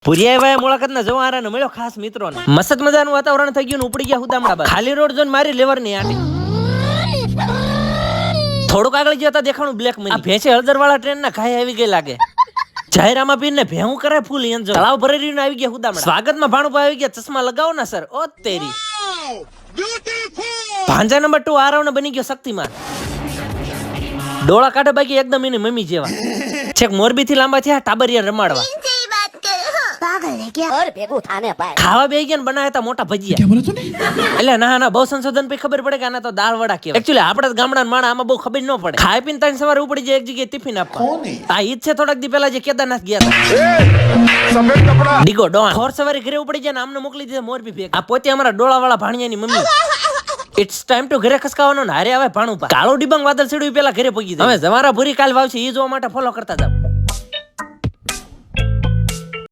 પુરિયા ભાઈ મુલાકાત ના જવારા ને મળ્યો ખાસ મિત્રો ને મસ્ત મજાનું વાતાવરણ થઈ ગયું ઉપડી ગયા હુદામડા બાદ ખાલી રોડ જોઈને મારી લેવર ની આટી થોડુંક આગળ જતા દેખાણું બ્લેક મની આ ભેંસે હળદર વાળા ટ્રેન ના ખાઈ આવી ગઈ લાગે જાહેરામાં પીર ને ભેહું કરે ફૂલ એન્જોય તળાવ ભરી રહ્યું આવી ગયા હુદામડા સ્વાગતમાં ભાણુભા આવી ગયા ચશ્મા લગાવો ના સર ઓ તેરી ભાંજા નંબર 2 આરવ ને બની ગયો શક્તિમાન ડોળા કાઢે બાકી એકદમ એની મમ્મી જેવા છેક મોરબી થી લાંબા થયા ટાબરિયા રમાડવા ખાવા બે ગયા બનાવ્યા હતા મોટા ભજીયા એટલે ના બહુ સંશોધન પછી ખબર પડે કે આના તો દાળ વડા કહેવાય એકચ્યુઅલી આપણા ગામડા માણા આમાં બહુ ખબર ન પડે ખાઈ પીને ત્રણ સવારે ઉપડી જાય એક જગ્યાએ ટિફિન આપવા આ ઈદ છે થોડાક દી પહેલા જે કેદારનાથ ગયા હતા ડીગો ડોન ખોર સવારે ઘરે ઉપડી જાય ને આમને મોકલી દીધા મોરબી ભેગ આ પોતે અમારા ડોળા વાળા ભાણિયાની મમ્મી ઇટ્સ ટાઈમ ટુ ઘરે ખસકાવાનો ને હારે આવે ભાણું કાળો ડિબાંગ વાદળ ચડ્યું પેલા ઘરે પગી જાય હવે જવારા ભૂરી કાલ વાવશે એ જોવા માટે ફોલો કરતા જાવ